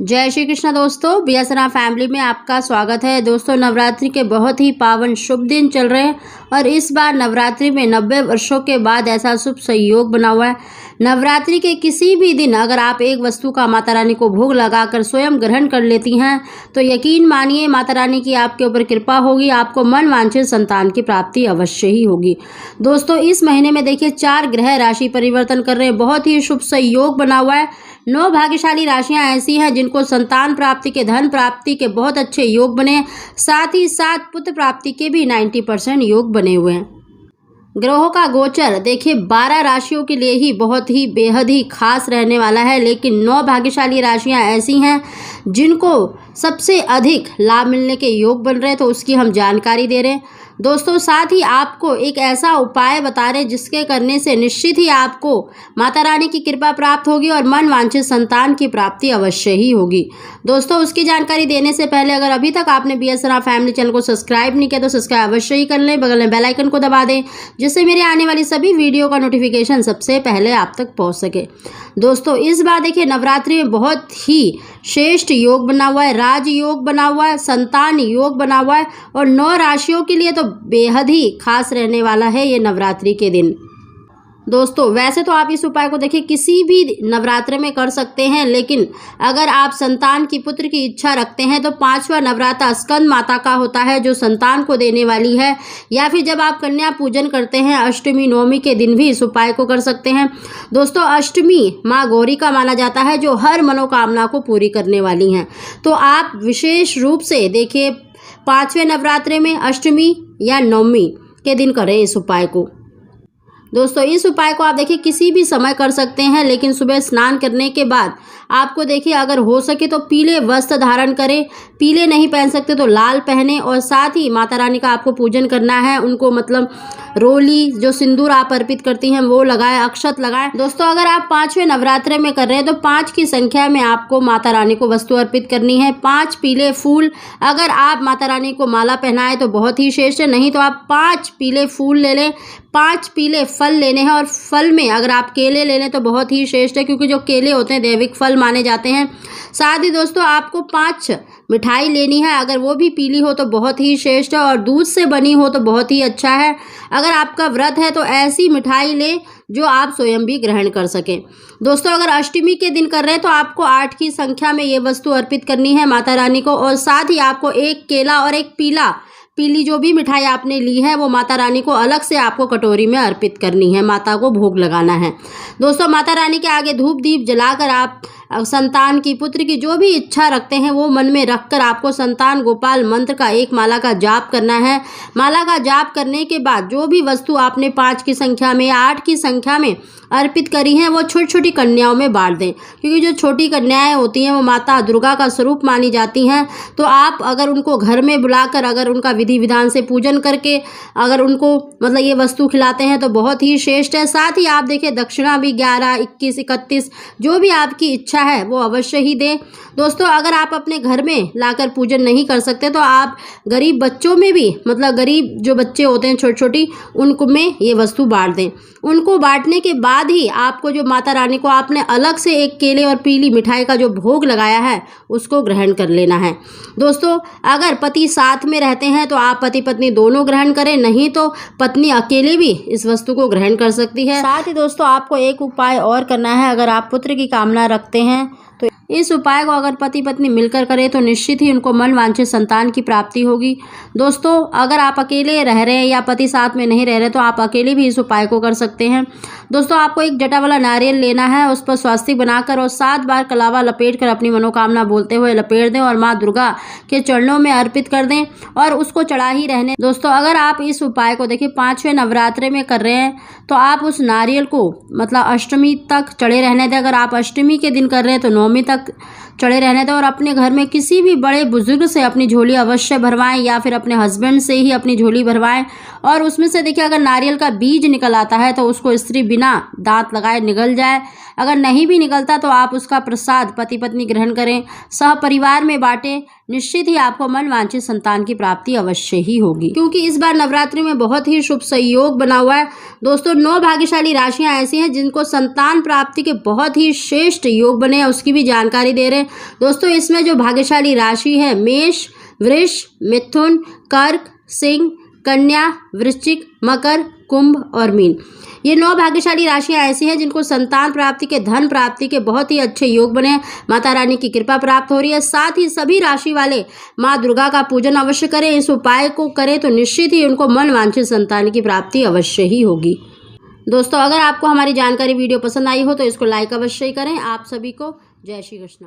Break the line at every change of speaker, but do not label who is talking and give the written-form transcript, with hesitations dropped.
जय श्री कृष्ण दोस्तों, बीएसएनआ फैमिली में आपका स्वागत है। दोस्तों, नवरात्रि के बहुत ही पावन शुभ दिन चल रहे हैं और इस बार नवरात्रि में 90 वर्षों के बाद ऐसा शुभ संयोग बना हुआ है। नवरात्रि के किसी भी दिन अगर आप एक वस्तु का माता रानी को भोग लगाकर स्वयं ग्रहण कर लेती हैं तो यकीन मानिए माता रानी की आपके ऊपर कृपा होगी, आपको मन वांछित संतान की प्राप्ति अवश्य ही होगी। दोस्तों, इस महीने में देखिए 4 ग्रह राशि परिवर्तन कर रहे हैं, बहुत ही शुभ संयोग बना हुआ है। 9 भाग्यशाली राशियां ऐसी हैं जिनको संतान प्राप्ति के, धन प्राप्ति के बहुत अच्छे योग बने, साथ ही साथ पुत्र प्राप्ति के भी 90% योग बने हुए हैं। ग्रहों का गोचर देखिए 12 राशियों के लिए ही बहुत ही बेहद ही खास रहने वाला है, लेकिन 9 भाग्यशाली राशियां ऐसी हैं जिनको सबसे अधिक लाभ मिलने के योग बन रहे हैं, तो उसकी हम जानकारी दे रहे हैं। दोस्तों, साथ ही आपको एक ऐसा उपाय बता रहे जिसके करने से निश्चित ही आपको माता रानी की कृपा प्राप्त होगी और मन वांछित संतान की प्राप्ति अवश्य ही होगी। दोस्तों, उसकी जानकारी देने से पहले अगर अभी तक आपने बीएसएनआ फैमिली चैनल को सब्सक्राइब नहीं किया तो सब्सक्राइब अवश्य ही कर लें, बगल में बेल आइकन को दबा दें जिससे मेरे आने वाली सभी वीडियो का नोटिफिकेशन सबसे पहले आप तक पहुँच सके। दोस्तों, इस बार देखिए नवरात्रि में बहुत ही श्रेष्ठ योग बना हुआ है, राजयोग बना हुआ है, संतान योग बना हुआ है और 9 राशियों के लिए तो बेहद ही खास रहने वाला है ये नवरात्रि के दिन। दोस्तों, वैसे तो आप इस उपाय को देखिए किसी भी नवरात्र में कर सकते हैं, लेकिन अगर आप संतान की, पुत्र की इच्छा रखते हैं तो 5वां नवरात्र स्कंद माता का होता है जो संतान को देने वाली है, या फिर जब आप कन्या पूजन करते हैं अष्टमी नवमी के दिन भी इस उपाय को कर सकते हैं। दोस्तों, अष्टमी माँ गौरी का माना जाता है जो हर मनोकामना को पूरी करने वाली हैं, तो आप विशेष रूप से देखिए 5वें नवरात्रे में अष्टमी या नवमी के दिन करें इस उपाय को। दोस्तों, इस उपाय को आप देखिए किसी भी समय कर सकते हैं, लेकिन सुबह स्नान करने के बाद आपको देखिए अगर हो सके तो पीले वस्त्र धारण करें, पीले नहीं पहन सकते तो लाल पहने, और साथ ही माता रानी का आपको पूजन करना है, उनको मतलब रोली जो सिंदूर आप अर्पित करती हैं वो लगाएं, अक्षत लगाएं। दोस्तों, अगर आप 5वें नवरात्र में कर रहे हैं तो 5 की संख्या में आपको माता रानी को वस्तु अर्पित करनी है। 5 पीले फूल, अगर आप माता रानी को माला पहनाएं तो बहुत ही श्रेष्ठ है, नहीं तो आप 5 पीले फूल ले लें, 5 पीले फल लेने हैं, और फल में अगर आप केले ले लें तो बहुत ही श्रेष्ठ है क्योंकि जो केले होते हैं दैविक फल माने जाते हैं। साथ ही दोस्तों, आपको 5 मिठाई लेनी है, अगर वो भी पीली हो तो बहुत ही श्रेष्ठ है और दूध से बनी हो तो बहुत ही अच्छा है। अगर आपका व्रत है तो ऐसी मिठाई लें जो आप स्वयं भी ग्रहण कर सकें। दोस्तों, अगर अष्टमी के दिन कर रहे हैं तो आपको 8 की संख्या में ये वस्तु अर्पित करनी है माता रानी को, और साथ ही आपको एक केला और एक पीली जो भी मिठाई आपने ली है वो माता रानी को अलग से आपको कटोरी में अर्पित करनी है, माता को भोग लगाना है। दोस्तों, माता रानी के आगे धूप दीप जलाकर आप संतान की, पुत्र की जो भी इच्छा रखते हैं वो मन में रखकर आपको संतान गोपाल मंत्र का एक माला का जाप करना है। माला का जाप करने के बाद जो भी वस्तु आपने 5 की संख्या में या 8 की संख्या में अर्पित करी हैं वो छोटी छोटी कन्याओं में बांट दें, क्योंकि जो छोटी कन्याएं होती हैं वो माता दुर्गा का स्वरूप मानी जाती हैं। तो आप अगर उनको घर में बुलाकर, अगर उनका विधि विधान से पूजन करके अगर उनको मतलब ये वस्तु खिलाते हैं तो बहुत ही श्रेष्ठ है। साथ ही आप देखिए दक्षिणा भी 11, 21, 31 जो भी आपकी इच्छा है वो अवश्य ही दें। दोस्तों, अगर आप अपने घर में लाकर पूजन नहीं कर सकते तो आप गरीब बच्चों में भी, मतलब गरीब जो बच्चे होते हैं छोटी छोटी, उनको में ये वस्तु बांट दें। उनको बांटने के बाद ही आपको जो माता रानी को आपने अलग से एक केले और पीली मिठाई का जो भोग लगाया है उसको ग्रहण कर लेना है। दोस्तों, अगर पति साथ में रहते हैं तो आप पति पत्नी दोनों ग्रहण करें, नहीं तो पत्नी अकेले भी इस वस्तु को ग्रहण कर सकती है। साथ ही दोस्तों, आपको एक उपाय और करना है। अगर आप पुत्र की कामना रखते हैं तो इस उपाय को अगर पति पत्नी मिलकर करें तो निश्चित ही उनको मन वांछित संतान की प्राप्ति होगी। दोस्तों, अगर आप अकेले रह रहे हैं या पति साथ में नहीं रह रहे तो आप अकेले भी इस उपाय को कर सकते हैं। दोस्तों, आपको एक जटा वाला नारियल लेना है, उस पर स्वास्तिक बनाकर और 7 बार कलावा लपेट कर अपनी मनोकामना बोलते हुए लपेट दें और माँ दुर्गा के चरणों में अर्पित कर दें और उसको चढ़ा ही रहने। दोस्तों, अगर आप इस उपाय को देखिए 5वें नवरात्रे में कर रहे हैं तो आप उस नारियल को मतलब अष्टमी तक चढ़े रहने दें। अगर आप अष्टमी के दिन कर रहे हैं तो नवमी तक चढ़े रहने दें और अपने घर में किसी भी बड़े बुजुर्ग से अपनी झोली अवश्य भरवाएं या फिर अपने हस्बैंड से ही अपनी झोली भरवाएं, और उसमें से देखिए अगर नारियल का बीज निकल आता है तो उसको स्त्री बिना दांत लगाए निगल जाए। अगर नहीं भी निकलता तो आप उसका प्रसाद पति पत्नी ग्रहण करें, सह परिवार में बांटें, निश्चित ही आपको मनवांछित संतान की प्राप्ति अवश्य ही होगी, क्योंकि इस बार नवरात्रि में बहुत ही शुभ संयोग बना हुआ है। दोस्तों 9 भाग्यशाली राशियां ऐसी हैं जिनको संतान प्राप्ति के बहुत ही श्रेष्ठ योग बने हैं, उसकी भी जानकारी दे रहे हैं। दोस्तों इसमें जो भाग्यशाली राशि है मेष, वृष, मिथुन, कर्क, सिंह, कन्या, वृश्चिक, मकर, कुंभ और मीन, ये 9 भाग्यशाली राशियां ऐसी हैं जिनको संतान प्राप्ति के, धन प्राप्ति के बहुत ही अच्छे योग बने हैं। माता रानी की कृपा प्राप्त हो रही है। साथ ही सभी राशि वाले माँ दुर्गा का पूजन अवश्य करें। इस उपाय को करें तो निश्चित ही उनको मन वांछित संतान की प्राप्ति अवश्य ही होगी। दोस्तों अगर आपको हमारी जानकारी वीडियो पसंद आई हो तो इसको लाइक अवश्य ही करें। आप सभी को जय श्री कृष्ण।